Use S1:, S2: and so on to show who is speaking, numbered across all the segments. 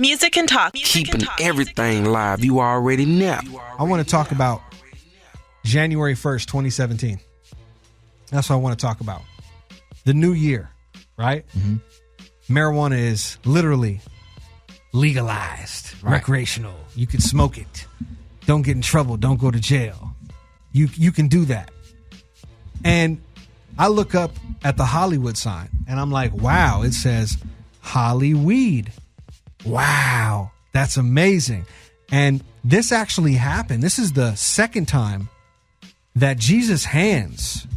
S1: Music and talk.
S2: Keeping everything live. You already know.
S3: I want to talk about January 1st, 2017. That's what I want to talk about. The new year, right? Mm-hmm. Marijuana is literally legalized, recreational. You can smoke it. Don't get in trouble. Don't go to jail. You can do that. And I look up at the Hollywood sign and I'm like, wow, it says Hollyweed. Wow, that's amazing. And this actually happened. This is the second time that Jesus' hands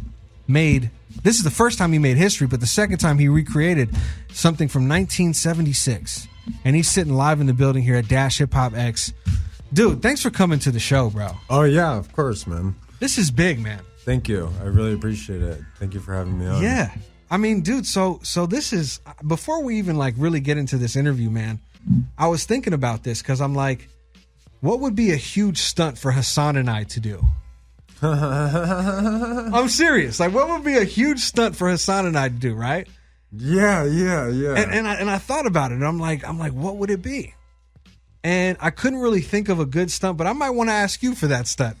S3: made, this is the first time he made history, but the second time he recreated something from 1976. And he's sitting live in the building here at Dash Hip Hop X. Dude, thanks for coming to the show, bro.
S4: Oh, yeah, of course, man.
S3: This is big, man.
S4: Thank you. I really appreciate it. Thank you for having me on.
S3: Yeah. I mean, dude, so this is, before we even like really get into this interview, man, I was thinking about this because I'm like, what would be a huge stunt for Hassan and I to do? I'm serious. Like, what would be a huge stunt for Hassan and I to do, right?
S4: Yeah.
S3: And I thought about it. And I'm like, what would it be? And I couldn't really think of a good stunt, but I might want to ask you for that stunt.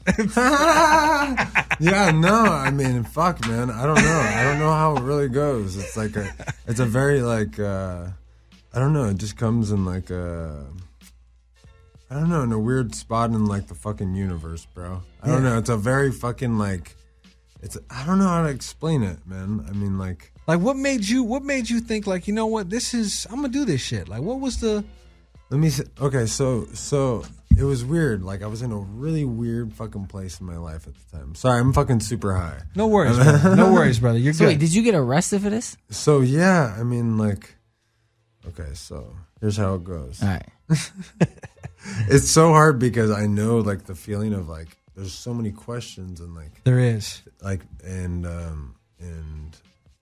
S4: Yeah, no, I mean, fuck, man. I don't know. I don't know how it really goes. It's like it's a very like, I don't know. It just comes in like I don't know, in a weird spot in like the fucking universe, bro. I don't know. It's a very fucking like, I don't know how to explain it, man. I mean, like
S3: what made you think like, you know what, I'm gonna do this shit. Like, what was the?
S4: Let me see. Okay, so it was weird. Like, I was in a really weird fucking place in my life at the time. Sorry, I'm fucking super high.
S3: No worries, brother. No worries, brother. You're good.
S5: Wait, did you get arrested for this?
S4: So, yeah, I mean, like, okay, so here's how it goes.
S5: All right.
S4: It's so hard because I know, like, the feeling of, like, there's so many questions and, like...
S3: There is.
S4: Like,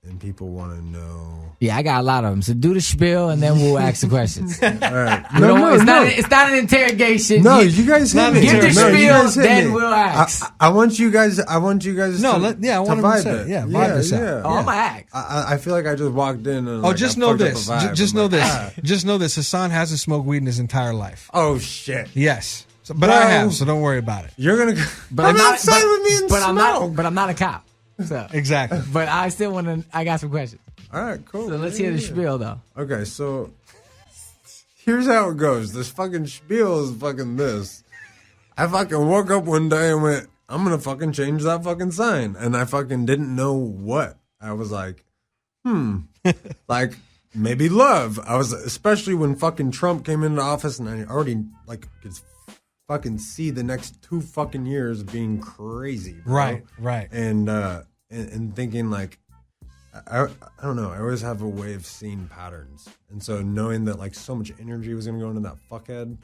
S4: and people want to know.
S5: Yeah, I got a lot of them. So do the spiel, and then we'll ask the questions.
S4: All right.
S5: It's not an interrogation.
S4: No, you guys hit me.
S5: Give the
S4: No,
S5: spiel, then we'll ask.
S4: I want you guys. I want
S3: I
S4: to
S3: want him to
S4: vibe
S3: say
S4: it.
S3: Yeah, vibe this out.
S4: Yeah.
S5: Oh, I'm going to ask.
S4: I feel like I just walked in and
S3: Just know this. Just know this. Just know this. Hassan hasn't smoked weed in his entire life.
S4: Oh shit.
S3: Yes. But I have, so don't worry about it.
S4: You're gonna
S5: But
S4: come outside with me and smoke.
S5: But I'm not a cop. So.
S3: Exactly.
S5: But I still want to. I got some questions.
S4: All right, cool.
S5: So let's hear the spiel, though.
S4: Okay, so here's how it goes. This fucking spiel is fucking this. I fucking woke up one day and went, I'm gonna fucking change that fucking sign. And I fucking didn't know what. I was like, like maybe love. I was, especially when fucking Trump came into office and I already like could fucking see the next 2 fucking years being crazy. Bro.
S3: Right.
S4: And thinking like, I don't know. I always have a way of seeing patterns. And so knowing that like so much energy was going to go into that fuckhead.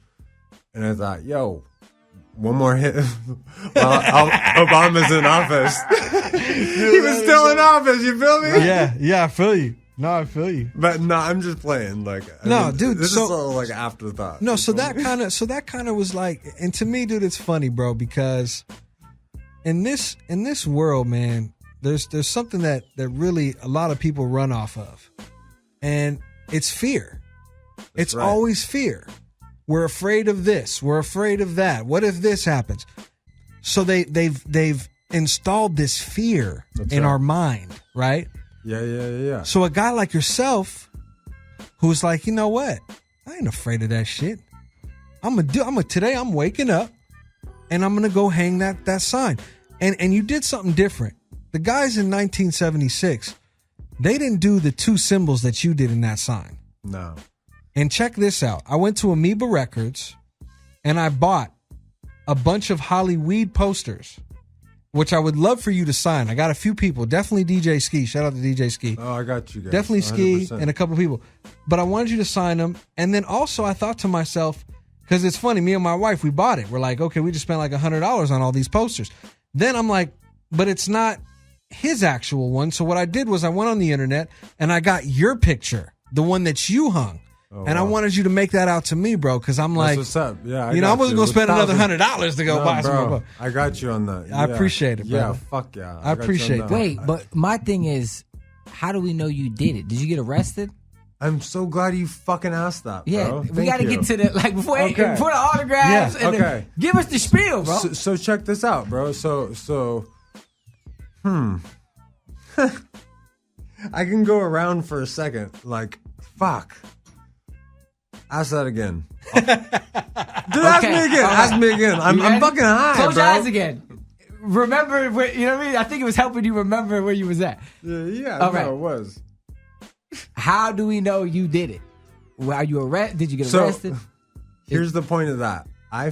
S4: And I thought, yo, one more hit. Obama's in office. He was still in office. You feel me?
S3: Yeah, I feel you. No, I feel you.
S4: But no, I'm just playing. Like,
S3: dude.
S4: This is all like afterthought.
S3: No, so that kind of was like, and to me, dude, it's funny, bro, because in this world, man, there's something that really a lot of people run off of, and it's fear. It's right. Always fear. We're afraid of this. We're afraid of that. What if this happens? So they've installed this fear in our mind, right?
S4: Yeah.
S3: So a guy like yourself, who's like, you know what? I ain't afraid of that shit. Today I'm waking up, and I'm gonna go hang that sign. And you did something different. The guys in 1976, they didn't do the 2 symbols that you did in that sign.
S4: No.
S3: And check this out. I went to Amoeba Records and I bought a bunch of Hollyweed posters, which I would love for you to sign. I got a few people. Definitely DJ Ski. Shout out to DJ Ski.
S4: Oh, I got you guys.
S3: Definitely
S4: 100%.
S3: Ski and a couple people. But I wanted you to sign them. And then also I thought to myself, because it's funny, me and my wife, we bought it. We're like, okay, we just spent like $100 on all these posters. Then I'm like, but it's not his actual one. So what I did was I went on the internet and I got your picture, the one that you hung. Oh, and wow. I wanted you to make that out to me, bro, because I'm like,
S4: that's what's up. Yeah,
S3: I wasn't going to spend another $100 to go buy some more.
S4: I got you on that.
S3: I appreciate it, bro.
S4: Yeah, fuck yeah.
S3: I appreciate that.
S5: Wait, but my thing is, how do we know you did it? Did you get arrested?
S4: I'm so glad you fucking asked that, bro.
S5: Yeah, we
S4: Thank
S5: got to
S4: you.
S5: get to the before
S4: Okay.
S5: the autographs.
S3: Yeah,
S5: And then
S4: okay.
S5: give us the spiel, bro.
S4: So check this out, bro. So, I can go around for a second. Like, fuck. Ask that again. Dude, ask me again.
S5: all right.
S4: Ask me again. I'm
S5: You ready?
S4: fucking high,
S5: Close
S4: bro.
S5: your eyes again. Remember, where, you know what I mean? I think it was helping you remember where you was at.
S4: Yeah,
S5: All
S4: no,
S5: right.
S4: it was.
S5: How do we know you did it? Are you arrested? Did you get
S4: So,
S5: arrested?
S4: here's the point of that. I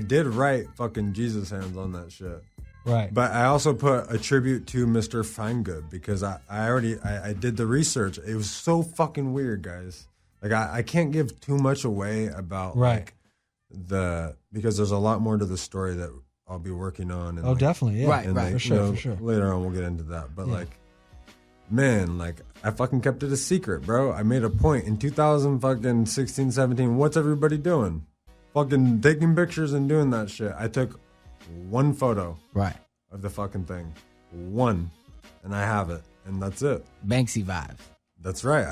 S4: did write fucking Jesus hands on that shit.
S3: Right.
S4: But I also put a tribute to Mr. Finegood because I did the research. It was so fucking weird, guys. Like I can't give too much away about
S3: Right.
S4: like because there's a lot more to the story that I'll be working on. And
S3: Oh,
S4: like,
S3: definitely. Yeah.
S5: Right,
S4: and
S5: right.
S4: like,
S3: For sure,
S4: you know,
S3: for sure.
S4: Later on, we'll get into that. But like, man, like I fucking kept it a secret, bro. I made a point in 2016, 17. What's everybody doing? Fucking taking pictures and doing that shit. I took one photo
S5: Right.
S4: of the fucking thing, one, and I have it, and that's it.
S5: Banksy vibes.
S4: That's right. I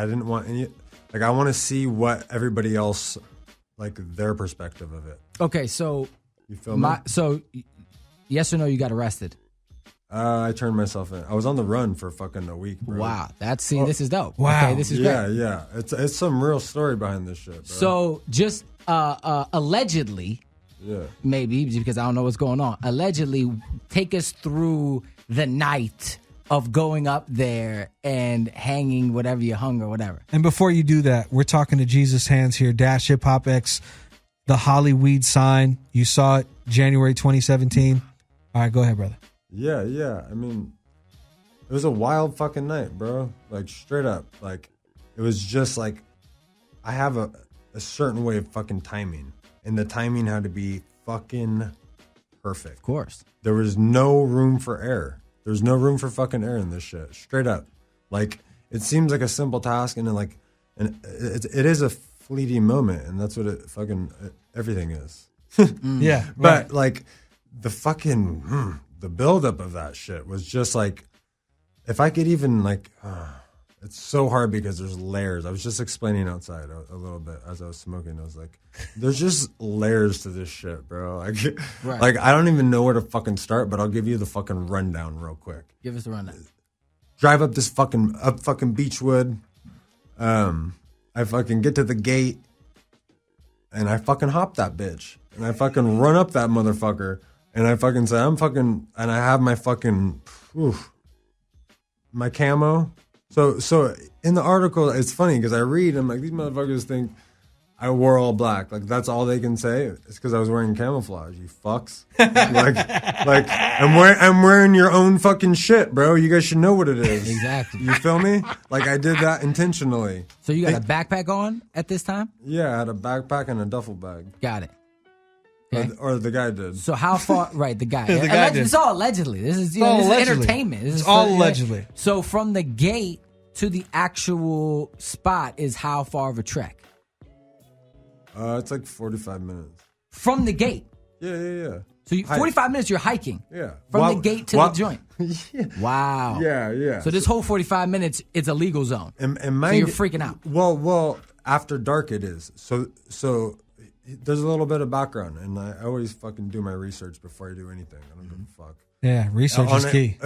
S4: didn't want any. Like I want to see what everybody else, like their perspective of it.
S5: Okay, so
S4: You feel me?
S5: yes or no, you got arrested?
S4: I turned myself in. I was on the run for fucking a week, bro.
S5: Wow, this is dope.
S3: Wow.
S5: Okay, this is
S4: Yeah,
S5: great.
S4: yeah. It's some real story behind this shit, bro.
S5: So just allegedly,
S4: yeah.
S5: maybe because I don't know what's going on. Allegedly, take us through the night of going up there and hanging whatever you hung or whatever.
S3: And before you do that, we're talking to Jesus Hands here, Dash Hip Hop X, the Hollyweed sign. You saw it January 2017. All right, go ahead, brother.
S4: Yeah, yeah. I mean, it was a wild fucking night, bro. Like, straight up. Like, it was just like, I have a certain way of fucking timing. And the timing had to be fucking perfect.
S5: Of course.
S4: There was no room for error. There's no room for fucking error in this shit. Straight up. Like, it seems like a simple task, and it is a fleeting moment, and that's what everything is.
S3: Yeah.
S4: But like the fucking the buildup of that shit was just like, if I could even like, it's so hard because there's layers. I was just explaining outside a little bit as I was smoking. I was like, there's just layers to this shit, bro. Like,
S5: Right.
S4: like I don't even know where to fucking start, but I'll give you the fucking rundown real quick.
S5: Give us the rundown.
S4: Drive up this fucking Beechwood. I fucking get to the gate, and I fucking hop that bitch, and I fucking run up that motherfucker, and I fucking say and I have my fucking my camo. So in the article, it's funny because I read, I'm like, these motherfuckers think I wore all black. Like, that's all they can say. It's because I was wearing camouflage, you fucks. like I'm wearing your own fucking shit, bro. You guys should know what it is.
S5: Exactly.
S4: You feel me? Like, I did that intentionally.
S5: So you got a backpack on at this time?
S4: Yeah, I had a backpack and a duffel bag.
S5: Got it. Okay.
S4: Or the guy did.
S5: So how far? Right, the guy.
S3: The guy did.
S5: It's all allegedly. This is,
S3: all
S5: this is
S3: allegedly.
S5: entertainment. This
S3: It's
S5: is
S3: all allegedly.
S5: So from the gate to the actual spot is how far of a trek?
S4: It's like 45 minutes.
S5: From the gate.
S4: Yeah.
S5: So 45 minutes you're hiking.
S4: Yeah.
S5: From the gate to the joint.
S4: Yeah.
S5: Wow.
S4: Yeah.
S5: So this whole 45 minutes, it's a legal zone.
S4: And
S5: So
S4: mind
S5: you're freaking out.
S4: Well, after dark it is. So there's a little bit of background, and I always fucking do my research before I do anything. I don't give a fuck.
S3: Yeah, research is key.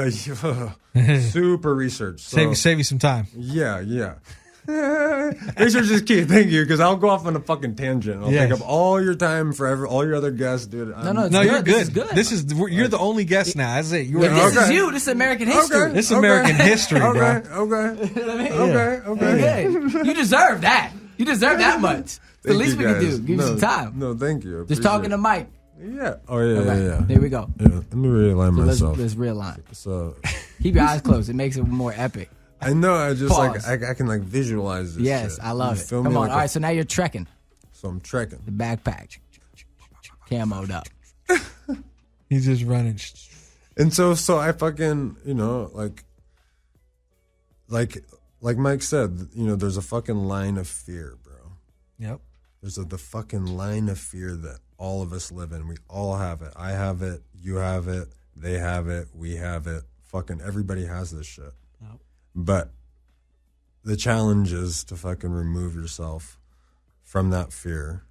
S4: Super research. So,
S3: Save you some time.
S4: Yeah. Research is key. Thank you, because I'll go off on a fucking tangent. I'll
S3: Yes.
S4: take up all your time forever, all your other guests, dude.
S5: No, it's
S3: No,
S5: good.
S3: you're good.
S5: This is good.
S3: You're the only guest now. That's it. You're
S5: This
S4: Okay.
S5: is you. This is American history.
S4: Okay.
S3: This is American history, bro.
S4: Okay.
S5: Good. You deserve that. You deserve that much. It's the
S4: Thank
S5: least
S4: you
S5: we can
S4: guys.
S5: do. Give you some time.
S4: No, thank you.
S5: Just talking to Mike.
S4: Yeah. Oh yeah,
S5: Okay,
S4: yeah.
S5: there we go.
S4: Yeah, let me realign
S5: So
S4: myself.
S5: let's realign.
S4: So
S5: Keep your eyes closed. It makes it more epic.
S4: I know. I just
S5: Pause.
S4: like I can like visualize this.
S5: Yes,
S4: shit.
S5: I love
S4: You
S5: it.
S4: feel
S5: Come
S4: me?
S5: on.
S4: Like
S5: All right, so now you're trekking.
S4: So I'm trekking.
S5: The backpack. Camoed up.
S3: He's just running.
S4: And so I fucking, like Mike said, there's a fucking line of fear, bro.
S3: Yep.
S4: There's the fucking line of fear that all of us live in. We all have it. I have it. You have it. They have it. We have it. Fucking everybody has this shit.
S3: Yep.
S4: But the challenge is to fucking remove yourself from that fear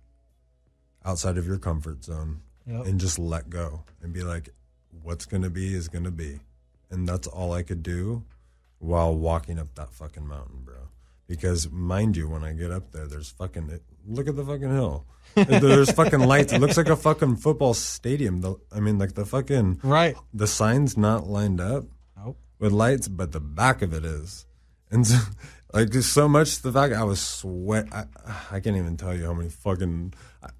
S4: outside of your comfort zone and just let go and be like, what's going to be is going to be. And that's all I could do while walking up that fucking mountain, bro. Because mind you, when I get up there, there's fucking, look at the fucking hill. There's fucking lights. It looks like a fucking football stadium. Like the fucking, the sign's not lined up with lights, but the back of it is. And so, like, just so much the fact I was I can't even tell you how many fucking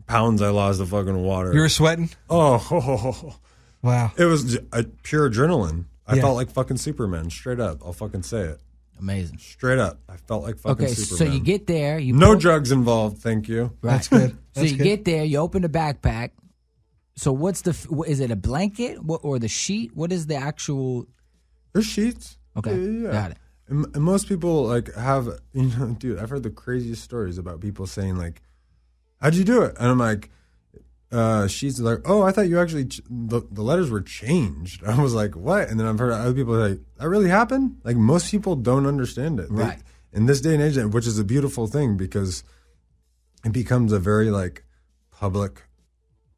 S4: pounds I lost of fucking water.
S3: You were sweating?
S4: Oh.
S3: Wow.
S4: It was pure adrenaline. I felt like fucking Superman, straight up. I'll fucking say it.
S5: Amazing.
S4: Straight up. I felt like fucking Superman.
S5: So you get there.
S4: No drugs involved, thank you.
S5: Right.
S3: That's good.
S5: So you get there, you open the backpack. So is it a blanket or the sheet? What is the actual?
S4: There's sheets.
S5: Okay,
S4: Yeah.
S5: got it.
S4: And most people like have, dude, I've heard the craziest stories about people saying like, how'd you do it? And I'm like, she's like, oh, I thought you actually, the letters were changed. I was like, what? And then I've heard other people like, that really happened? Like most people don't understand it.
S5: Right.
S4: In this day and age, which is a beautiful thing because it becomes a very like public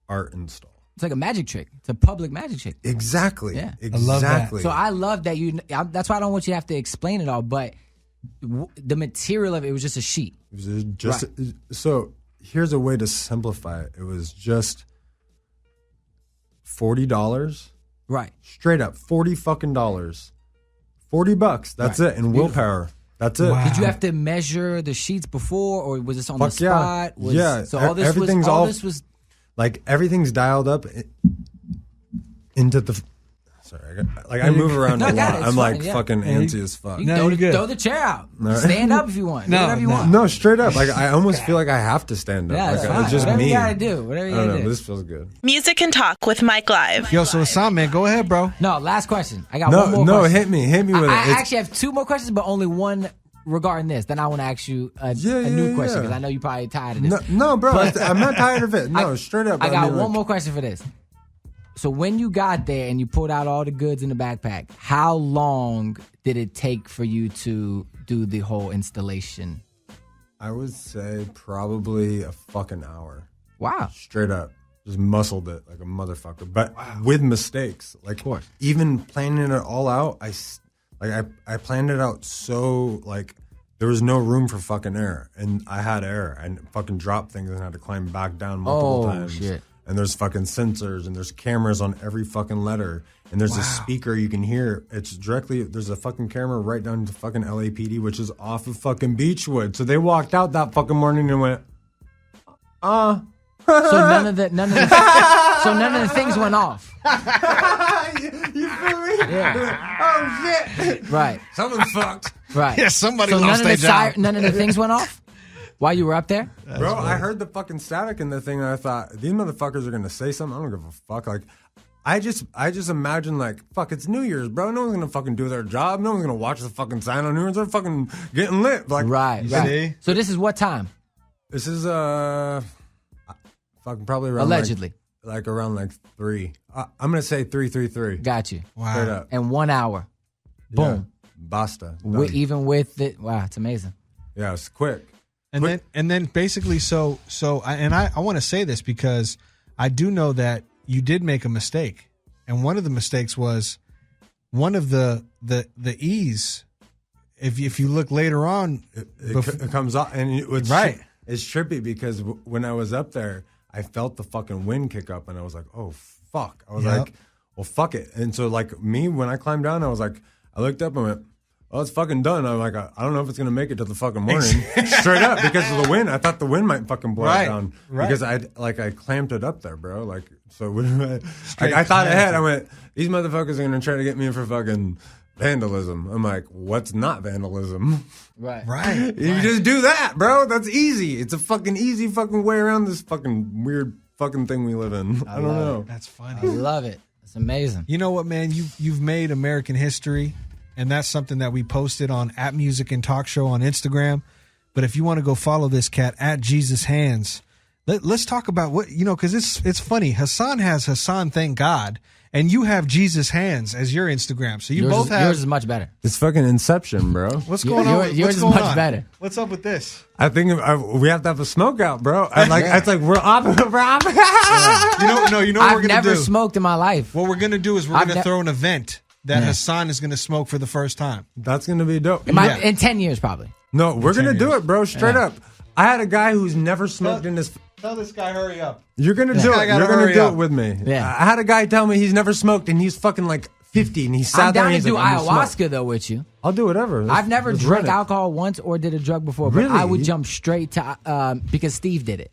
S4: art install.
S5: It's like a magic trick. It's a public magic trick.
S4: Exactly.
S5: Yeah.
S4: Exactly.
S5: So I love that that's why I don't want you to have to explain it all, but the material of it was just a sheet.
S4: It was just, so here's a way to simplify it. It was just $40.
S5: Right.
S4: Straight up, $40 fucking dollars. $40. That's it. And willpower. That's it.
S3: Wow.
S5: Did you have to measure the sheets before, or was this on the spot?
S4: Yeah.
S5: So all this
S4: everything's
S5: this was
S4: like everything's dialed up into the. Sorry, I move around a lot. I'm like fucking antsy as fuck.
S5: You can throw the chair out. Stand up if you want. Whatever you want.
S4: No, straight up. Like I almost feel like I have to stand up.
S5: Yeah,
S4: like,
S5: fine.
S4: it's just
S5: Whatever
S4: me.
S5: you gotta do. Whatever you
S4: I don't
S5: gotta
S4: know.
S5: do.
S4: This feels good.
S1: Music and Talk with Mike Live.
S3: Yo, so Hassan, man, go ahead, bro.
S5: No, last question. I got one more
S4: No,
S5: question.
S4: hit me with it.
S5: I actually have two more questions, but only one regarding this. Then I want to ask you a new question because I know you're probably tired of this.
S4: No, bro, I'm not tired of it. No, straight up.
S5: I got one more question for this. So when you got there and you pulled out all the goods in the backpack, how long did it take for you to do the whole installation?
S4: I would say probably a fucking hour.
S5: Wow.
S4: Straight up. Just muscled it like a motherfucker. But with mistakes. Like, of course. Even planning it all out, I planned it out so, like, there was no room for fucking error. And I had error. And fucking dropped things and had to climb back down multiple times.
S5: Shit.
S4: And there's fucking sensors and there's cameras on every fucking letter. And there's a speaker you can hear. It's directly, there's a fucking camera right down to fucking LAPD, which is off of fucking Beechwood. So they walked out that fucking morning and went,
S5: So none of the things went off.
S4: You feel me?
S5: Yeah.
S4: Oh shit.
S5: Right.
S4: Someone's fucked.
S5: Right.
S3: Yeah, somebody
S5: So
S3: lost their job.
S5: none of the things went off while you were up there?
S4: Bro, I heard the fucking static in the thing and I thought, these motherfuckers are gonna say something. I don't give a fuck. Like, I just imagine like, fuck, it's New Year's, bro. No one's gonna fucking do their job. No one's gonna watch the fucking sign on New Year's. They're fucking getting lit. Like,
S5: Right.
S3: see?
S5: So this is what time?
S4: This is fucking probably around
S5: Allegedly.
S4: like around like 3. I'm gonna say 3:33.
S5: Got you.
S3: Wow.
S4: Straight up.
S5: And 1 hour. Boom.
S4: Yeah. Basta. Done.
S5: Even with it. Wow, it's amazing.
S4: Yeah, it's quick.
S3: And then basically, I want to say this because I do know that you did make a mistake, and one of the mistakes was one of the E's. If you look later on,
S4: It comes off, and it's
S3: Right.
S4: It's trippy because when I was up there, I felt the fucking wind kick up, and I was like, "Oh fuck!" I was
S3: Yep.
S4: like, "Well, fuck it." And so, like me, when I climbed down, I was like, I looked up and went, "Oh, it's fucking done." I'm like, I don't know if it's gonna make it to the fucking morning, straight up because of the wind. I thought the wind might fucking blow it down because I clamped it up there, bro. like I thought ahead. I went, these motherfuckers are gonna try to get me for fucking vandalism. I'm like, what's not vandalism?
S5: Right.
S4: You just do that, bro. That's easy. It's a fucking easy fucking way around this fucking weird fucking thing we live in. I don't know.
S3: that's
S5: I
S3: funny.
S5: love it. It's amazing.
S3: You know what, man? You've made American history, and that's something that we posted on @Music and Talk Show on Instagram. But if you want to go follow this cat @JesusHands, Let's talk about what, because it's funny. Hassan has Hassan Thank God, and you have Jesus Hands as your Instagram. So
S5: yours is much better.
S4: It's fucking Inception, bro.
S3: What's going on?
S5: Yours is much better.
S3: What's up with this?
S4: I think we have to have a smoke out, bro. It's like we're off.
S3: You know what we're
S5: I've
S3: gonna do?
S5: never smoked in my life.
S3: What we're gonna do is we're gonna throw an event that Hassan is gonna smoke for the first time.
S4: That's gonna be dope.
S5: In 10 years, probably.
S4: No, we're gonna do it, bro. Straight up. I had a guy who's never smoked in his.
S3: Tell this guy hurry up.
S4: You're gonna do it. You're gonna do it with me.
S5: Yeah.
S4: I had a guy tell me he's never smoked, and he's fucking like 50, and he sat
S5: I'm
S4: there.
S5: down
S4: And
S5: to
S4: he's
S5: do
S4: like,
S5: ayahuasca though with you.
S4: I'll do whatever.
S5: I've never
S4: Let's
S5: drank
S4: run it.
S5: alcohol once or did a drug before, but
S4: Really?
S5: I would jump straight to because Steve did it.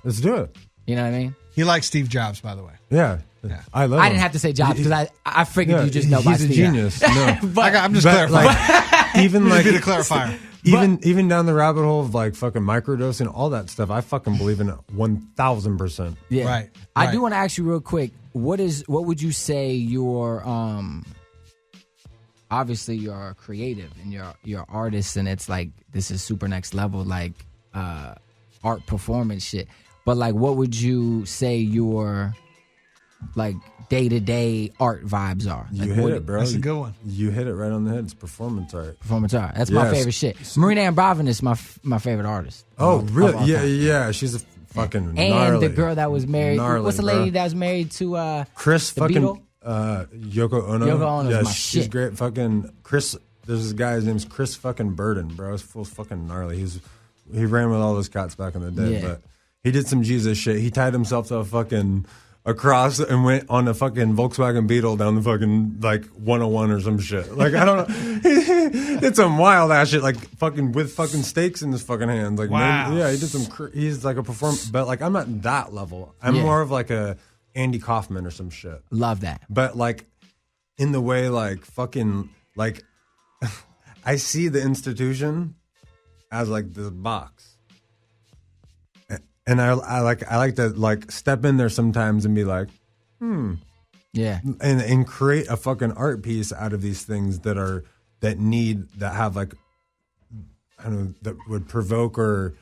S4: Let's do it.
S5: You know what I mean?
S3: He likes Steve Jobs, by the way.
S4: Yeah. I love.
S5: I
S4: him.
S5: didn't have to say Jobs because I figured you just know by
S4: He's a
S5: Steve.
S4: genius. No.
S3: I'm just
S4: But,
S3: clarifying.
S4: even like
S3: be the clarifier.
S4: Even down the rabbit hole of like fucking microdosing, all that stuff, I fucking believe in it 1,000%.
S5: Yeah.
S3: Right.
S5: I do want to ask you real quick. What would you say your obviously you're creative and you're artist and it's like this is super next level like art performance shit. But like what would you say your like day-to-day art vibes are?
S4: You
S5: Like,
S4: hit it, bro.
S3: That's a good one.
S4: You hit it right on the head. It's performance art.
S5: Performance art. That's my
S4: Yes.
S5: favorite shit. Marina Ambrovin is my favorite artist.
S4: Oh,
S5: of
S4: really?
S5: all
S4: Yeah,
S5: time.
S4: yeah. She's a fucking
S5: And
S4: gnarly.
S5: the girl that was married.
S4: Gnarly,
S5: What's the lady
S4: bro.
S5: that was married to
S4: Chris
S5: the
S4: fucking
S5: Beatle?
S4: Yoko Ono.
S5: Yoko Ono's
S4: yeah,
S5: my
S4: she's
S5: shit.
S4: great. Fucking Chris. There's this guy. His name's Chris fucking Burden, bro. He's full fucking gnarly. He ran with all those cats back in the day,
S5: Yeah.
S4: but he did some Jesus shit. He tied himself to a cross and went on a fucking Volkswagen Beetle down the fucking like 101 or some shit. Like I don't know. It's some wild ass shit. Like fucking with fucking stakes in his fucking hands. Like
S3: Wow.
S4: yeah, he did some. He's like a perform, but like I'm not that level. I'm
S5: Yeah.
S4: more of like a Andy Kaufman or some shit.
S5: Love that.
S4: But like in the way like fucking like I see the institution as like this box. And I like to like step in there sometimes and be like,
S5: Yeah.
S4: and create a fucking art piece out of these things that have like I don't know, that would provoke or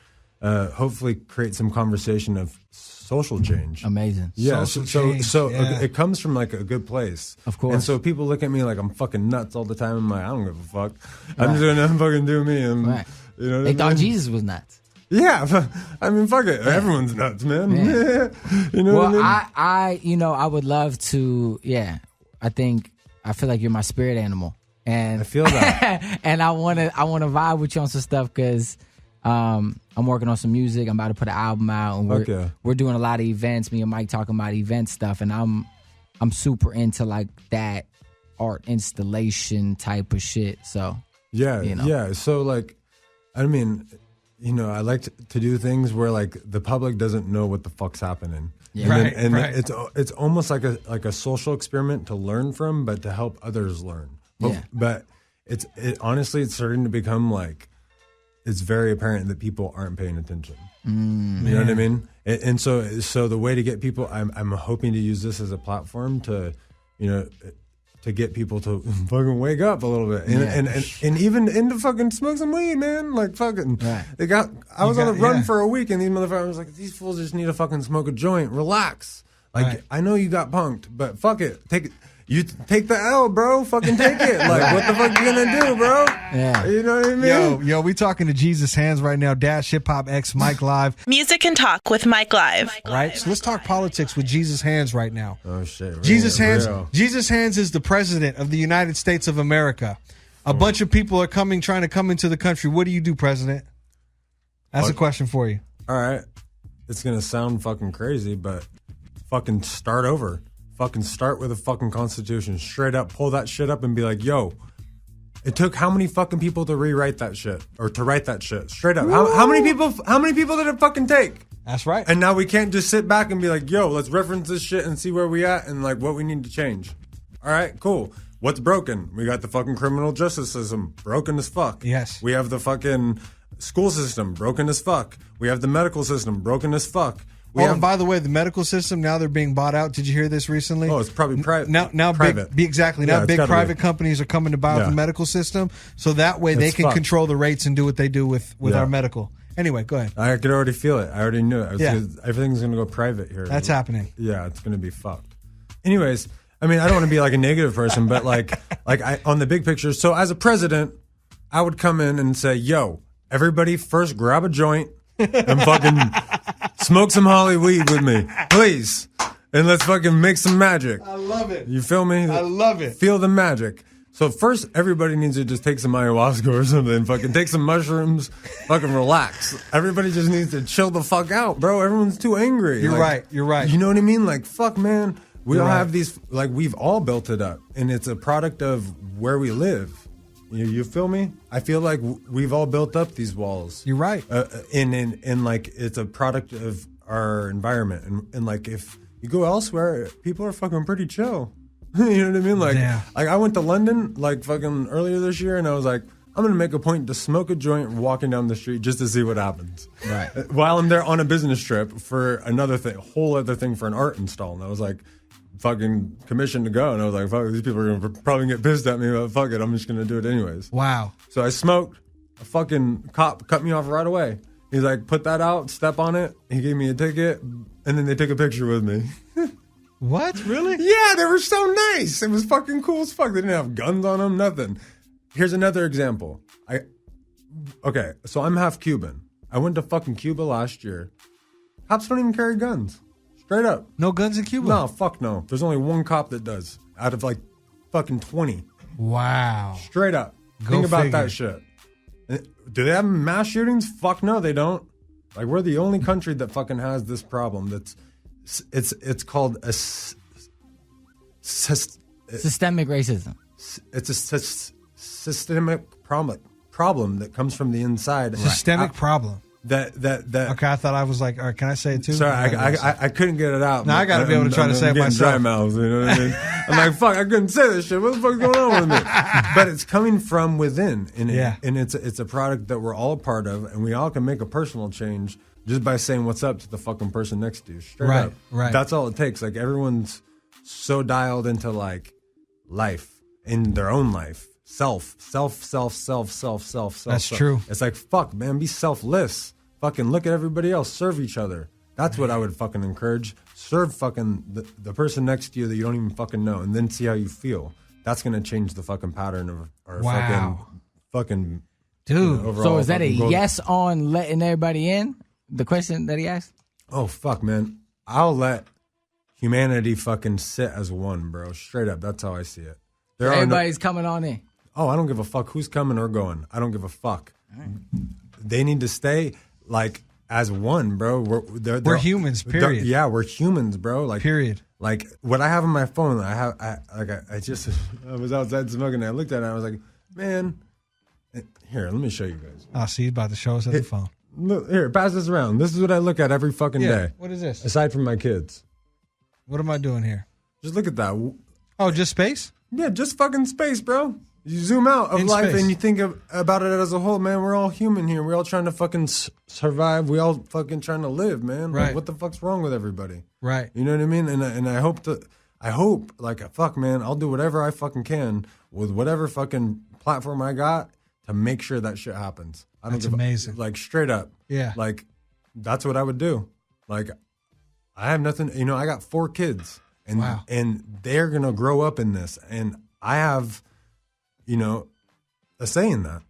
S4: hopefully create some conversation of social change.
S5: Amazing.
S4: Yeah,
S3: Social change, yeah.
S4: it comes from like a good place,
S5: Of course.
S4: And so people look at me like I'm fucking nuts all the time. I'm like, I don't give a fuck. I'm just gonna fucking do me. And
S5: Right.
S4: you know, what
S5: They
S4: I
S5: thought
S4: mean?
S5: Jesus was nuts.
S4: Yeah, I mean, fuck it. Everyone's nuts, man.
S5: Yeah.
S4: You know
S5: Well,
S4: what I mean?
S5: I would love to. Yeah, I feel like you're my spirit animal, and
S4: I feel that.
S5: and I wanna vibe with you on some stuff because I'm working on some music. I'm about to put an album out, and
S4: Okay.
S5: we're doing a lot of events. Me and Mike talking about event stuff, and I'm super into like that art installation type of shit. So
S4: Yeah,
S5: you know.
S4: yeah. So like, I mean, you know, I like to do things where like the public doesn't know what the fuck's happening.
S5: Yeah.
S4: And
S3: Right.
S4: it's almost like a social experiment to learn from, but to help others learn.
S5: Yeah.
S4: But it honestly, it's starting to become like it's very apparent that people aren't paying attention. You know what I mean? And so the way to get people, I'm hoping to use this as a platform to, you know, to get people to fucking wake up a little bit and even into fucking smoke some weed, man. Like fucking,
S5: Right.
S4: I was on a run
S3: yeah.
S4: for a week and these motherfuckers was like, these fools just need to fucking smoke a joint, relax. Like
S3: Right.
S4: I know you got punked, but fuck it, you take the L, bro. Fucking take it. Like what the fuck you gonna do, bro?
S5: Yeah.
S4: You know what I mean?
S3: Yo, we talking to Jesus Hands right now. Dash Hip Hop X Mike Live.
S1: Music and Talk with Mike Live.
S3: Right? So let's talk politics with Jesus Hands right now.
S4: Oh shit. Real,
S3: Jesus Hands.
S4: real.
S3: Jesus Hands is the president of the United States of America. A bunch of people are trying to come into the country. What do you do, President? That's a question for you.
S4: All right. It's gonna sound fucking crazy, but fucking start over. Fucking start with a fucking constitution. Straight up, pull that shit up and be like, yo, it took how many fucking people to rewrite that shit? Or to write that shit? Straight up. How many people did it fucking take?
S3: That's right.
S4: And now we can't just sit back and be like, yo, let's reference this shit and see where we at and like what we need to change. All right, cool. What's broken? We got the fucking criminal justice system broken as fuck.
S3: Yes.
S4: We have the fucking school system broken as fuck. We have the medical system broken as fuck.
S3: And by the way, the medical system, now they're being bought out. Did you hear this recently?
S4: Oh, it's probably private.
S3: Now
S4: private.
S3: Exactly.
S4: Yeah,
S3: Now
S4: it's
S3: big
S4: gotta
S3: private
S4: be.
S3: companies are coming to buy out
S4: Yeah.
S3: the medical system. So that way they
S4: It's
S3: can
S4: fucked.
S3: control the rates and do what they do with
S4: Yeah.
S3: our medical. Anyway, go ahead.
S4: I could already feel it. I already knew it.
S3: Yeah.
S4: Everything's going to go private here.
S3: That's happening.
S4: Yeah, it's going to be fucked. Anyways, I mean, I don't want to be like a negative person, but like on the big picture. So as a president, I would come in and say, yo, everybody first grab a joint and fucking smoke some Hollyweed with me, please. And let's fucking make some magic.
S3: I love it.
S4: You feel me?
S3: I love it.
S4: Feel the magic. So first, everybody needs to just take some ayahuasca or something. Fucking take some mushrooms. Fucking relax. Everybody just needs to chill the fuck out, bro. Everyone's too angry.
S3: You're right. You're right.
S4: You know what I mean? Like, fuck, man. We all
S3: right.
S4: have these, like, we've all built it up. And it's a product of where we live. You feel me? I feel like we've all built up these walls.
S3: You're right.
S4: And like, it's a product of our environment. And like, if you go elsewhere, people are fucking pretty chill. You know what I mean? Like,
S3: Yeah.
S4: like I went to London like fucking earlier this year, and I was like, I'm gonna make a point to smoke a joint walking down the street just to see what happens.
S5: Right.
S4: While I'm there on a business trip for another thing, whole other thing for an art install, and I was like, fucking commissioned to go, and I was like, fuck, these people are gonna probably get pissed at me, but fuck it, I'm just gonna do it anyways.
S3: Wow.
S4: So I smoked. A fucking cop cut me off right away. He's like, put that out, step on it. He gave me a ticket, and then they took a picture with me.
S3: What? Really?
S4: Yeah, they were so nice. It was fucking cool as fuck. They didn't have guns on them, nothing. Here's another example. Okay, so I'm half Cuban. I went to fucking Cuba last year. Cops don't even carry guns. Straight up.
S3: No guns in Cuba?
S4: No, fuck no. There's only one cop that does out of like fucking 20.
S3: Wow.
S4: Straight up.
S3: Go
S4: Think about
S3: figure.
S4: that shit. Do they have mass shootings? Fuck no, they don't. Like, we're the only country that fucking has this problem. It's called a
S5: Systemic racism.
S4: it's a systemic problem that comes from the inside.
S3: Systemic problem.
S4: That
S3: Okay, I thought I was like, all right, can I say it too?
S4: Sorry, I couldn't get it out.
S3: Now I gotta be able to try to say it
S4: I'm getting
S3: myself.
S4: dry mouths, you know what I mean? I'm like, fuck, I couldn't say this shit. What the fuck's going on with me? But it's coming from within, and it's a product that we're all a part of, and we all can make a personal change just by saying what's up to the fucking person next to you. Straight
S3: Right,
S4: up.
S3: right.
S4: That's all it takes. Like, everyone's so dialed into like life in their own life. Self.
S3: That's true.
S4: It's like, fuck, man, be selfless. Fucking look at everybody else. Serve each other. That's what I would fucking encourage. Serve fucking the person next to you that you don't even fucking know, and then see how you feel. That's gonna change the fucking pattern of our fucking
S3: Dude.
S4: overall
S5: So is that a
S4: fucking growth.
S5: yes on letting everybody in? The question that he asked?
S4: Oh fuck, man. I'll let humanity fucking sit as one, bro. Straight up. That's how I see it. There are no-
S5: Everybody's coming on in.
S4: Oh, I don't give a fuck who's coming or going. I don't give a fuck. They need to stay like as one, bro. We're
S3: humans, period.
S4: Yeah, we're humans, bro. Like
S3: Period.
S4: Like what I have on my phone, I was outside smoking and I looked at it and I was like, man, here, let me show you guys.
S3: Oh, see, he's about to show us at the phone.
S4: Look, here, pass this around. This is what I look at every fucking day.
S3: What is this?
S4: Aside from my kids.
S3: What am I doing here?
S4: Just look at that.
S3: Oh, just space?
S4: Yeah, just fucking space, bro. You zoom out of
S3: In
S4: life
S3: space.
S4: and you think about it as a whole, man. We're all human here. We're all trying to fucking survive. We all fucking trying to live, man. Like,
S3: Right.
S4: what the fuck's wrong with everybody?
S3: Right.
S4: You know what I mean? And I hope, like, fuck, man, I'll do whatever I fucking can with whatever fucking platform I got to make sure that shit happens. I don't
S3: That's
S4: give
S3: amazing.
S4: Like, straight up.
S3: Yeah.
S4: Like, that's what I would do. Like, I have nothing, I got 4 kids. And,
S3: Wow.
S4: and they're going to grow up in this. And I have, a say in that.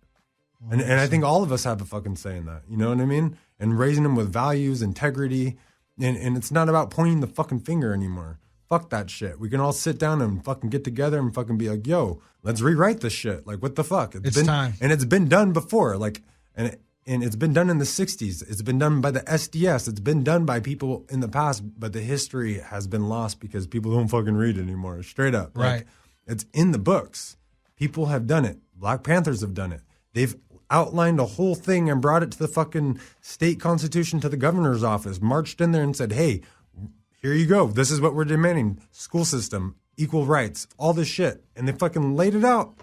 S4: And I think all of us have a fucking say in that. You know what I mean? And raising them with values, integrity. And it's not about pointing the fucking finger anymore. Fuck that shit. We can all sit down and fucking get together and fucking be like, yo, let's rewrite this shit. Like, what the fuck?
S3: It's time.
S4: And it's been done before. Like, and it's been done in the 60s. It's been done by the SDS. It's been done by people in the past, but the history has been lost because people don't fucking read anymore. Straight up.
S3: Right.
S4: Like, it's in the books. People have done it. Black Panthers have done it. They've outlined a whole thing and brought it to the fucking state constitution, to the governor's office, marched in there and said, hey, here you go. This is what we're demanding. School system, equal rights, all this shit. And they fucking laid it out.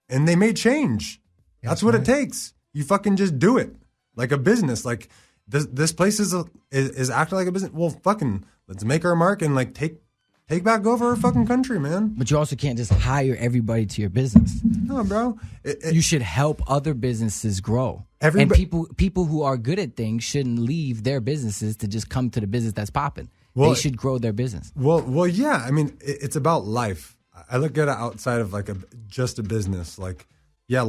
S4: And they made change. That's what it takes. You fucking just do it. Like a business. Like this place is acting like a business. Well, fucking let's make our mark and like take take back over our fucking country, man.
S5: But you also can't just hire everybody to your business.
S4: No, bro.
S5: You should help other businesses grow.
S4: Everybody-
S5: And people who are good at things shouldn't leave their businesses to just come to the business that's popping.
S4: Well,
S5: they should grow their business.
S4: Well, yeah. I mean, it's about life. I look at it outside of like just a business. Like, yeah,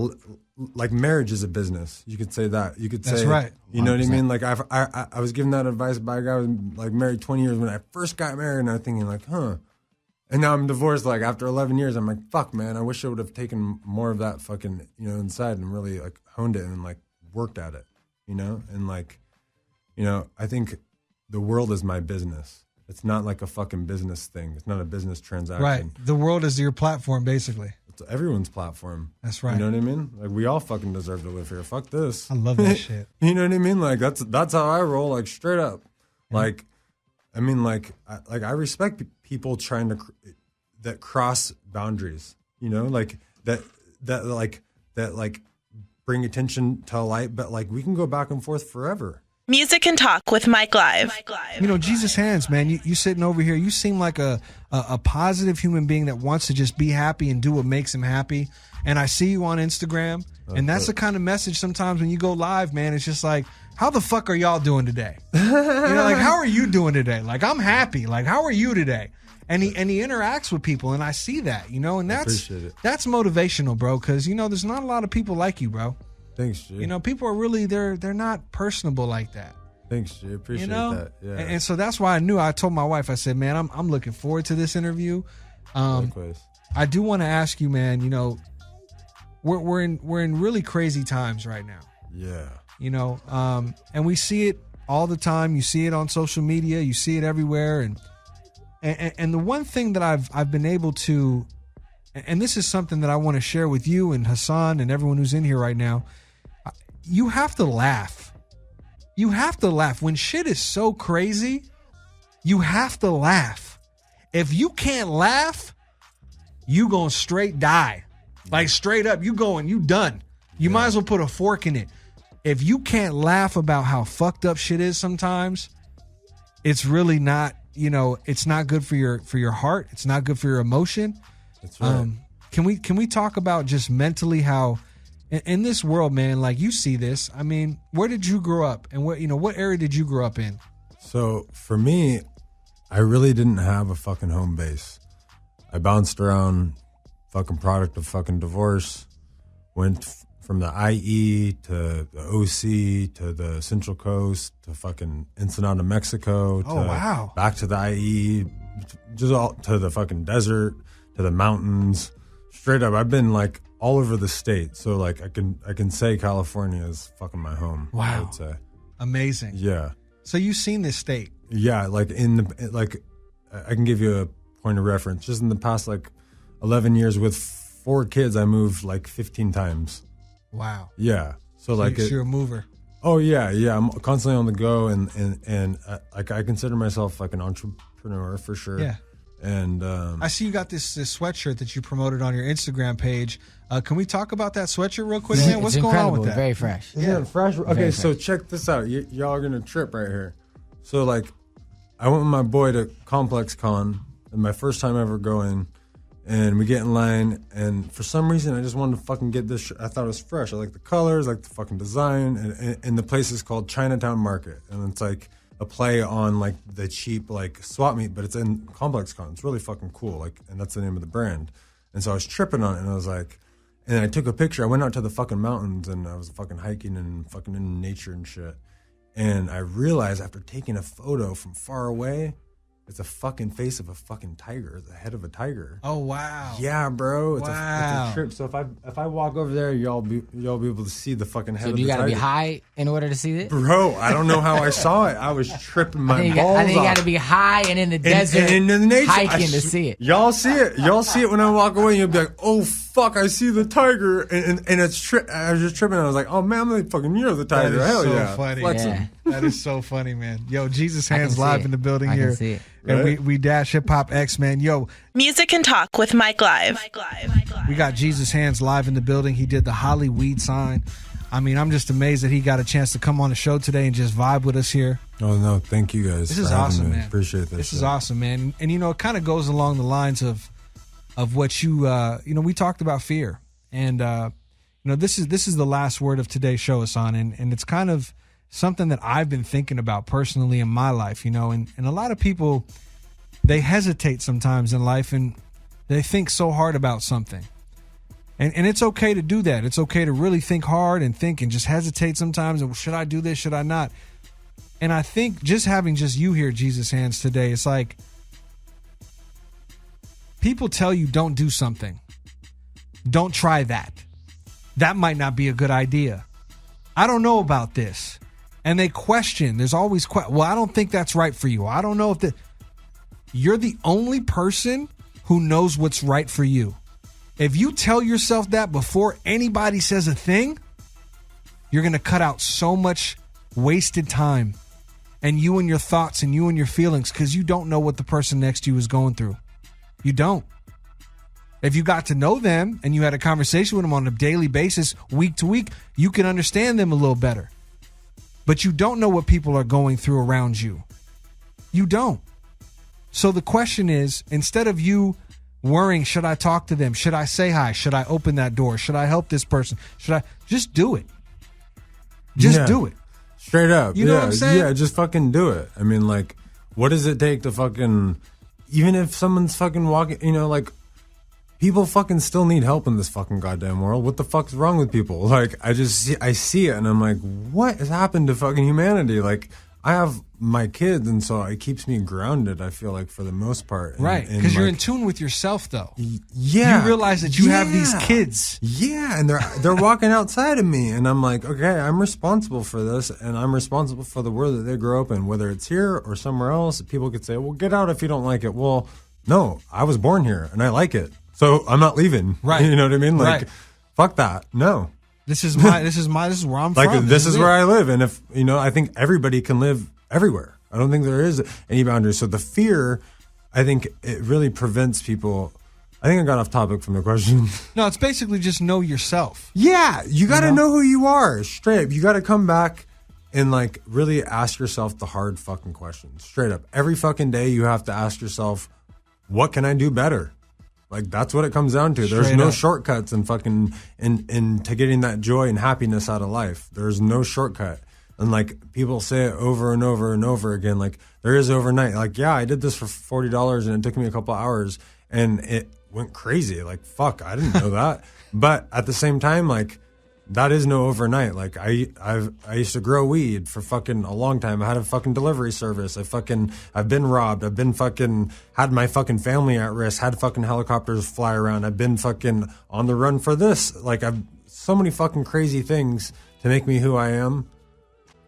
S4: like marriage is a business. You could say that. You could say
S3: That's right.
S4: You know what I
S5: 100%.
S4: mean? Like I was given that advice by a guy who was like married 20 years when I first got married, and I was thinking like, huh. And now I'm divorced. Like after 11 years, I'm like, fuck, man. I wish I would have taken more of that fucking inside and really like honed it and like worked at it, and like, I think the world is my business. It's not like a fucking business thing. It's not a business transaction.
S3: Right. The world is your platform, basically.
S4: It's everyone's platform.
S3: That's right.
S4: You know what I mean? Like we all fucking deserve to live here. Fuck this.
S3: I love that shit.
S4: You know what I mean? Like that's how I roll. Like straight up. Like, I mean, I respect people trying to that cross boundaries. Like that bring attention to light. But like we can go back and forth forever.
S1: Music and Talk with Mike Live.
S3: Jesus Hands, man, you sitting over here, you seem like a positive human being that wants to just be happy and do what makes him happy. And I see you on Instagram, and that's the kind of message sometimes when you go live, man, it's just like, how the fuck are y'all doing today? Like, how are you doing today? Like, I'm happy. Like, how are you today? And he interacts with people, and I see that, and that's motivational, bro, because, there's not a lot of people like you, bro.
S4: Thanks, G.
S3: People are really, they're not personable like that.
S4: Thanks, G. Appreciate that. Yeah.
S3: And so that's why I told my wife, I said, man, I'm looking forward to this interview.
S4: Likewise.
S3: I do want to ask you, man, we're in really crazy times right now.
S4: Yeah.
S3: And we see it all the time. You see it on social media, you see it everywhere. And the one thing that I've been able to, and this is something that I want to share with you and Hassan and everyone who's in here right now. You have to laugh. You have to laugh. When shit is so crazy, you have to laugh. If you can't laugh, you gonna straight die. Like straight up, you done. You might as well put a fork in it. If you can't laugh about how fucked up shit is sometimes, it's really not, it's not good for your heart. It's not good for your emotion.
S4: That's right.
S3: Can we talk about just mentally how in this world, man, like you see this. I mean, where did you grow up, and what area did you grow up in?
S4: So for me, I really didn't have a fucking home base. I bounced around, fucking product of fucking divorce. Went from the IE to the OC to the Central Coast to fucking Ensenada, Mexico.
S3: Oh, wow.
S4: Back to the IE, just all to the fucking desert, to the mountains. Straight up, I've been like all over the state. So like I can say California is fucking my home.
S3: Wow.
S4: I would say.
S3: Amazing.
S4: Yeah.
S3: So you've seen this state.
S4: Yeah, like I can give you a point of reference. Just in the past 11 years with 4 kids, I moved 15 times.
S3: Wow.
S4: Yeah. So
S3: you're a mover.
S4: Oh yeah. I'm constantly on the go, and I consider myself like an entrepreneur for sure.
S3: Yeah.
S4: And
S3: I see you got this sweatshirt that you promoted on your Instagram page. Can we talk about that sweatshirt real quick, man? What's
S5: It's
S3: going on
S5: incredible.
S3: with that?
S5: Very fresh.
S4: yeah, fresh. Okay,
S5: Very
S4: so
S5: fresh.
S4: check this out. Y'all are gonna trip right here. So I went with my boy to Complex Con, and my first time ever going, and we get in line, and for some reason I just wanted to fucking get this. I thought it was fresh. I like the colors, I like the fucking design, and the place is called Chinatown Market, and it's like a play on the cheap swap meet, but it's in Complex Con. It's really fucking cool, and that's the name of the brand. And so I was tripping on it, and I was like, and I took a picture. I went out to the fucking mountains, and I was fucking hiking and fucking in nature and shit. And I realized after taking a photo from far away, it's a fucking face of a fucking tiger, the head of a tiger.
S3: Oh wow.
S4: Yeah, bro. It's
S3: Wow.
S4: a trip. So if I walk over there, y'all be able to see the fucking head
S5: So
S4: of
S5: you
S4: the
S5: got to
S4: tiger.
S5: be high in order to see it?
S4: Bro, I don't know how I saw it. I was tripping my balls
S5: I think you got
S4: off.
S5: to be high and in the desert
S4: And in the nature,
S5: hiking to see it.
S4: Y'all see it. Y'all see it when I walk away. And you'll be like, "Oh fuck, I see the tiger." And it's I was just tripping. I was like, "Oh man, I'm like fucking near the
S3: That
S4: tiger."
S3: is
S4: Hell
S3: so
S4: yeah,
S3: funny.
S4: Flexing.
S5: Yeah.
S3: That is so funny, man. Yo, Jesus
S5: I can
S3: Hands
S5: see
S3: live
S5: it.
S3: in the building
S5: I
S3: here.
S5: can see it.
S3: And
S4: Right?
S3: we dash hip hop X, man. Yo,
S1: Music and Talk with Mike Live.
S3: we got Jesus Hands live in the building. He did the Hollyweed sign. I mean, I'm just amazed that he got a chance to come on the show today and just vibe with us here.
S4: Oh, no, thank you guys.
S3: This
S4: for
S3: is
S4: having
S3: awesome,
S4: me.
S3: man.
S4: Appreciate
S3: This is awesome, man. And, it kind of goes along the lines of what you, we talked about fear. And, this is the last word of today's show, Hassan. And it's kind of something that I've been thinking about personally in my life, and a lot of people, they hesitate sometimes in life and they think so hard about something. And it's okay to do that. It's okay to really think hard and think and just hesitate sometimes. And should I do this? Should I not? And I think just having just you here, Jesus Hands, today, it's like people tell you don't do something. Don't try that. That might not be a good idea. I don't know about this. And they question. There's always well, I don't think that's right for you. I don't know if you're the only person who knows what's right for you. If you tell yourself that before anybody says a thing, you're going to cut out so much wasted time and you and your thoughts and you and your feelings because you don't know what the person next to you is going through. You don't. If you got to know them and you had a conversation with them on a daily basis, week to week, you can understand them a little better. But you don't know what people are going through around you. You don't. So the question is, instead of you worrying, should I talk to them? Should I say hi? Should I open that door? Should I help this person? Should I just do it? Just do it.
S4: Straight up.
S3: You know what I'm saying?
S4: Yeah, just fucking do it. I mean, like, what does it take to fucking, even if someone's fucking walking, people fucking still need help in this fucking goddamn world. What the fuck's wrong with people? Like, I see it and I'm like, what has happened to fucking humanity? Like, I have my kids, and so it keeps me grounded, I feel like, for the most part.
S3: Right, because you're in tune with yourself, though.
S4: Yeah.
S3: You realize that you have these kids.
S4: Yeah, and they're walking outside of me, and I'm like, okay, I'm responsible for this, and I'm responsible for the world that they grow up in, whether it's here or somewhere else. People could say, well, get out if you don't like it. Well, no, I was born here, and I like it, so I'm not leaving.
S3: Right.
S4: You know what I mean? Like, fuck that. No.
S3: This is where I'm
S4: like,
S3: from.
S4: This is where I live. And if, I think everybody can live everywhere. I don't think there is any boundaries. So the fear, I think it really prevents people. I think I got off topic from the question.
S3: No, it's basically just know yourself.
S4: Yeah. You got to know who you are. Straight up. You got to come back and like really ask yourself the hard fucking questions. Straight up. Every fucking day you have to ask yourself, what can I do better? Like, that's what it comes down to. There's no shortcuts in fucking to getting that joy and happiness out of life. There's no shortcut. And like, people say it over and over and over again. Like, there is overnight. Like, yeah, I did this for $40 and it took me a couple hours and it went crazy. Like, fuck, I didn't know that. But at the same time, like, that is no overnight. Like, I used to grow weed for fucking a long time. I had a fucking delivery service. I've been robbed. I've been fucking had my fucking family at risk. Had fucking helicopters fly around. I've been fucking on the run for this. Like, I've so many fucking crazy things to make me who I am,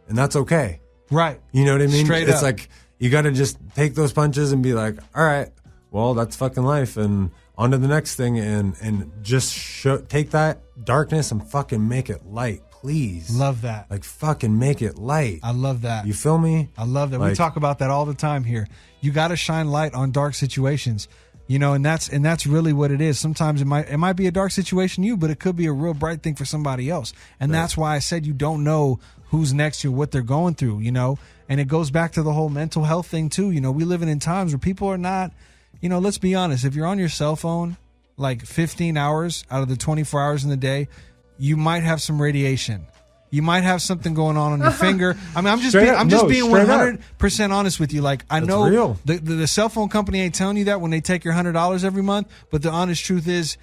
S4: and that's okay.
S3: Right.
S4: You know what I mean?
S3: Straight
S4: it's
S3: up.
S4: like you got to just take those punches and be like, all right, well, that's fucking life, and on to the next thing, and just take that darkness and fucking make it light, please.
S3: Love that.
S4: Like, fucking make it light.
S3: I love that.
S4: You feel me?
S3: I love that. We
S4: Like,
S3: talk about that all the time here. You got to shine light on dark situations, and that's really what it is. Sometimes it might be a dark situation to you, but it could be a real bright thing for somebody else. And that's why I said you don't know who's next to you, what they're going through, and it goes back to the whole mental health thing too. We living in times where people are not, let's be honest, if you're on your cell phone like 15 hours out of the 24 hours in the day, you might have some radiation. You might have something going on your finger. I mean, I'm just being 100% honest with you. Like, I know
S4: real.
S3: The cell phone company ain't telling you that when they take your $100 every month, but the honest truth is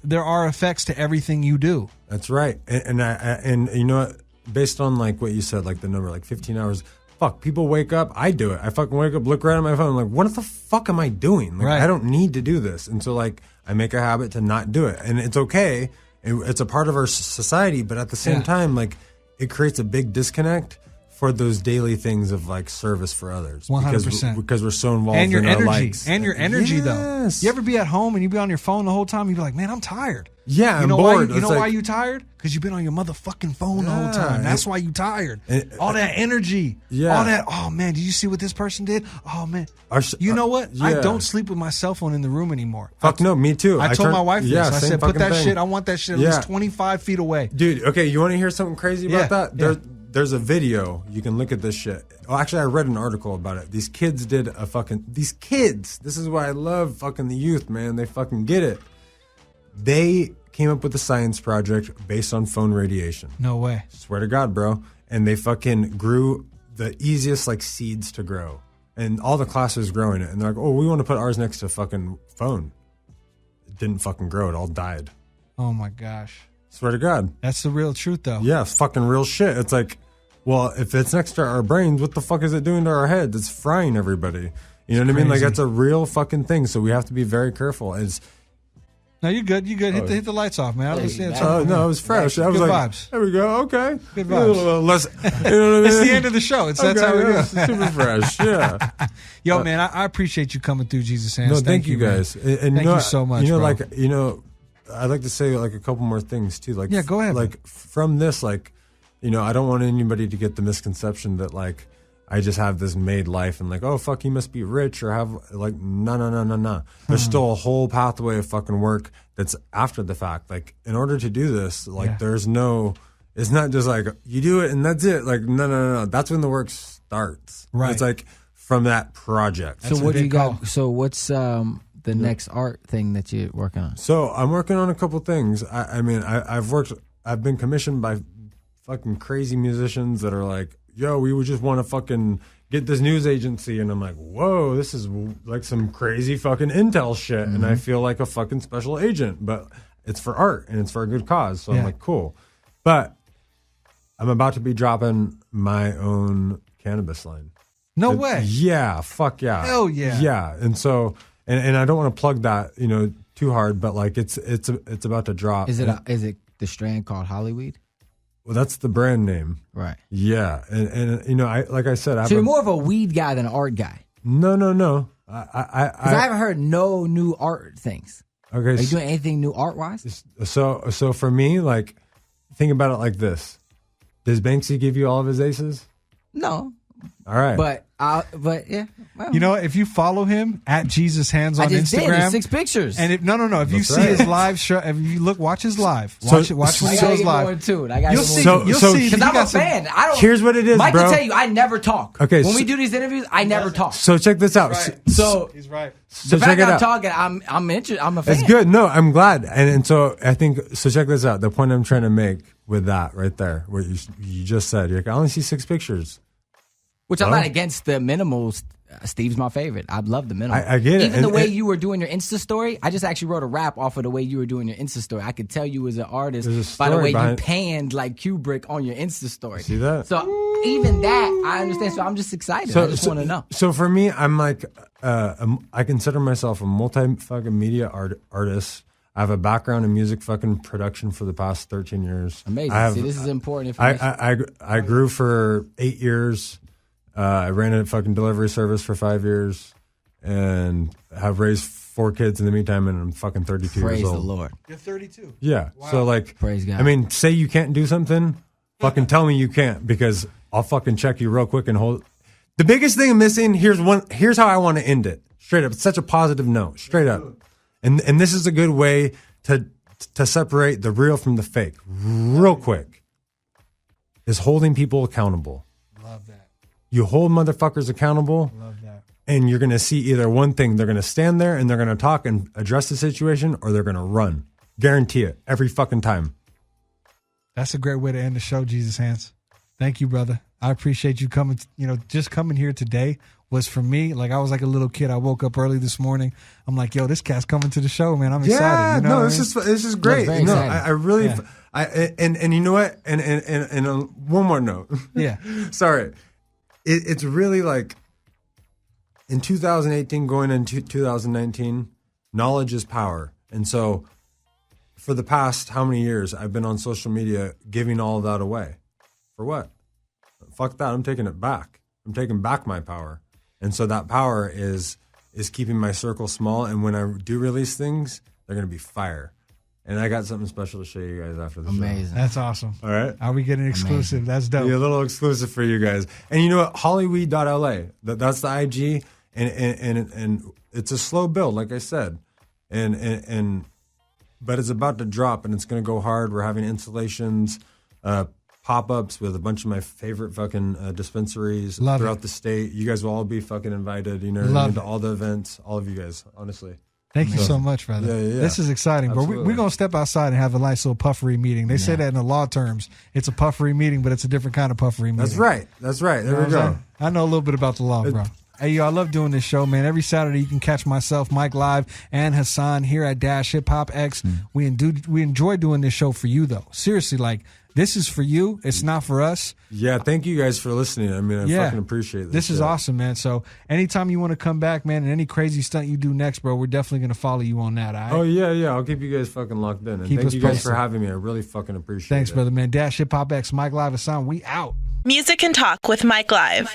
S3: there are effects to everything you do.
S4: That's right. And you know what? Based on like what you said, like the number, like 15 hours. Fuck, people wake up. I do it. I fucking wake up, look right at my phone. I'm like, what the fuck am I doing? Like, I don't need to do this. And so like, I make a habit to not do it. And it's okay. It's a part of our society. But at the same time, like, it creates a big disconnect for those daily things of like service for others.
S3: 100%.
S4: Because we're so involved
S3: And your
S4: in our
S3: energy.
S4: likes.
S3: And your energy, though.
S4: Yes.
S3: You ever be at home and you be on your phone the whole time? You be like, man, I'm tired.
S4: Yeah,
S3: you
S4: I'm
S3: know
S4: bored.
S3: Why, you know
S4: It's
S3: why
S4: like-
S3: you tired? Because you've been on your motherfucking phone the whole
S4: Yeah,
S3: time. That's why you tired. All that energy.
S4: Yeah.
S3: All that, oh, man, did you see what this person did? Oh, man.
S4: Our-
S3: You know what? I
S4: yeah.
S3: don't sleep with my cell phone in the room anymore.
S4: Fuck no, me too.
S3: I told my wife this. I
S4: same
S3: said, put
S4: fucking
S3: that
S4: thing.
S3: shit, I want that shit at least 25 feet away.
S4: Dude, okay, you want to hear something crazy about
S3: Yeah,
S4: that? There's a video. You can look at this shit. Well, actually, I read an article about it. These kids, this is why I love fucking the youth, man. They fucking get it. They came up with a science project based on phone radiation.
S3: No way.
S4: Swear to God, bro. And they fucking grew the easiest like seeds to grow. And all the classes growing it. And they're like, oh, we want to put ours next to fucking phone. It didn't fucking grow. It all died.
S3: Oh, my gosh.
S4: Swear to God.
S3: That's the real truth, though.
S4: Yeah, it's fucking real shit. It's like, well, if it's next to our brains, what the fuck is it doing to our heads? It's frying everybody. You know what I mean? Like,
S3: crazy.
S4: that's a real fucking thing. So we have to be very careful.
S3: No, you're good. You good. Hit the lights off, man. I was
S5: Hey,
S3: saying
S4: No, it was fresh. I was
S3: Good
S4: like,
S3: vibes.
S4: there we go. Okay.
S3: Good
S4: A little less, you know what I
S3: It's
S4: mean?
S3: the end of the show. That's how we
S4: Okay,
S3: do.
S4: yeah, super fresh. Yeah.
S3: Yo, man, I appreciate you coming through, Jesus Hands.
S4: No, thank you
S3: man.
S4: guys. And
S3: Thank you so much,
S4: You know,
S3: bro.
S4: like, you know, I'd like to say like a couple more things too. Like,
S3: Yeah, go ahead, man.
S4: Like from this, like, you know, I don't want anybody to get the misconception that like I just have this made life and like, oh fuck, you must be rich or have like no. There's still a whole pathway of fucking work that's after the fact. Like, in order to do this, like,
S3: Yeah.
S4: there's no. It's not just like you do it and that's it. Like, no. That's when the work starts.
S3: Right.
S4: It's like from that project.
S5: So
S3: a
S5: what do
S3: big
S5: you got?
S3: call.
S5: So what's the next art thing that you're working on?
S4: So I'm working on a couple things. I've been commissioned by fucking crazy musicians that are like, yo, we would just want to fucking get this news agency. And I'm like, whoa, this is like some crazy fucking intel shit. And I feel like a fucking special agent, but it's for art and it's for a good cause. So
S3: Yeah.
S4: I'm like, cool. But I'm about to be dropping my own cannabis line.
S3: No way.
S4: Yeah, fuck yeah.
S3: Hell yeah.
S4: Yeah. And so and I don't want to plug that, you know, too hard, but like it's about to drop.
S5: Is it the strand called Hollyweed?
S4: Well, that's the brand name.
S5: Right.
S4: Yeah. And you know, I said,
S5: So you're more of a weed guy than an art guy.
S4: No.
S5: Because I haven't heard no new art things.
S4: Okay.
S5: Are you doing anything new art wise?
S4: So for me, like, think about it like this. Does Banksy give you all of his aces?
S5: No.
S4: All right.
S5: But yeah. Well,
S3: You know, if you follow him at Jesus Hands
S5: I
S3: on
S5: just did.
S3: Instagram,
S5: It's 6 pictures.
S3: and if no, if you
S4: That's
S3: see
S4: right.
S3: his live show, if you watch his live,
S4: So-
S3: watch when
S5: I
S3: he
S5: gotta
S3: goes
S5: get more
S3: live.
S5: into it. I gotta
S3: You'll
S5: get more
S3: see.
S5: into it.
S3: You'll
S4: so-
S3: see.
S5: Because
S3: he
S5: I'm
S3: got
S5: a
S3: some-
S5: fan. I don't.
S4: Here's what it is,
S5: Mike
S4: bro.
S5: will tell you, I never talk.
S4: Okay,
S5: When
S4: so-
S5: we do these interviews, I never talk.
S4: So check this out.
S5: So
S3: He's right.
S4: So
S5: the
S4: check
S5: fact
S4: it
S5: I'm
S4: out.
S5: talking, I'm interested. I'm a fan.
S4: It's good. No, I'm glad. And so I think, so check this out. The point I'm trying to make with that right there, what you just said, you're like, I only see 6 pictures.
S5: Which I'm
S4: Oh.
S5: not against the minimals. Steve's my favorite. I love the minimal.
S4: I get it.
S5: Even the
S4: And-
S5: way
S4: and-
S5: you were doing your Insta story, I just actually wrote a rap off of the way you were doing your Insta story. I could tell you as an artist
S4: There's a
S5: by the
S4: story
S5: way you
S4: behind-
S5: panned like Kubrick on your Insta story.
S4: See that?
S5: So even that, I understand. So I'm just excited. I just want to know.
S4: So for me, I'm like, I consider myself a multi-fucking media artist. I have a background in music fucking production for the past 13 years.
S5: Amazing.
S4: I have,
S5: See, this is important information.
S4: I grew for 8 years. I ran a fucking delivery service for 5 years, and have raised 4 kids in the meantime. And I'm fucking 32
S5: Praise
S4: years
S5: the
S4: old.
S5: Lord.
S3: You're 32.
S4: Yeah. So like,
S5: Praise God.
S4: I mean, say you can't do something, fucking tell me you can't, because I'll fucking check you real quick and hold. The biggest thing I'm missing, here's how I want to end it. Straight up. It's such a positive note. Straight up. And this is a good way to separate the real from the fake. Real quick. Is holding people accountable.
S3: Love that.
S4: You hold motherfuckers accountable,
S3: Love that.
S4: and you're going to see either one thing. They're going to stand there and they're going to talk and address the situation, or they're going to run. Guarantee it. Every fucking time.
S3: That's a great way to end the show, Jesus Hands. Thank you, brother. I appreciate you coming. You know, just coming here today was for me. Like, I was like a little kid. I woke up early this morning. I'm like, yo, this cat's coming to the show, man. I'm excited.
S4: Yeah,
S3: You know
S4: no,
S3: what I
S4: this
S3: mean?
S4: is great.
S5: very
S4: No,
S5: exciting.
S4: I really,
S3: Yeah.
S4: and you know what? And one more note.
S3: Yeah.
S4: Sorry, it's really like in 2018 going into 2019, knowledge is power, and so for the past how many years I've been on social media giving all of that away. For what? fuck that. I'm taking it back. I'm taking back my power. And so that power is keeping my circle small. And when I do release things, they're going to be fire. And I got something special to show you guys after the show.
S5: Amazing.
S3: That's awesome.
S4: All right.
S3: Are we getting exclusive? That's dope.
S4: Be a little exclusive for you guys. And you know what? Hollyweed.la. That's the IG. And it's a slow build, like I said. But it's about to drop and it's going to go hard. We're having installations, pop-ups with a bunch of my favorite fucking dispensaries throughout the state. You guys will all be fucking invited, into all the events. All of you guys, honestly.
S3: Thank you so much, brother.
S4: Yeah.
S3: This is exciting, bro. We're going to step outside and have a nice little puffery meeting. They say that in the law terms. It's a puffery meeting, but it's a different kind of puffery meeting.
S4: That's right. There we go.
S3: I know a little bit about the law, bro. Hey, yo, I love doing this show, man. Every Saturday you can catch myself, Mike Live, and Hassan here at Dash Hip Hop X. We enjoy doing this show for you, though. Seriously, like, this is for you. It's not for us.
S4: Yeah, thank you guys for listening. I mean, I fucking appreciate this.
S3: This is awesome, man. So anytime you want to come back, man, and any crazy stunt you do next, bro, we're definitely going to follow you on that, all right?
S4: Oh, yeah. I'll keep you guys fucking locked in. And thank you guys for having me. I really fucking appreciate it.
S3: Thanks, brother, man. Dash Hip Hop X, Mike Live, Hassan. We out.
S1: Music and Talk with Mike Live.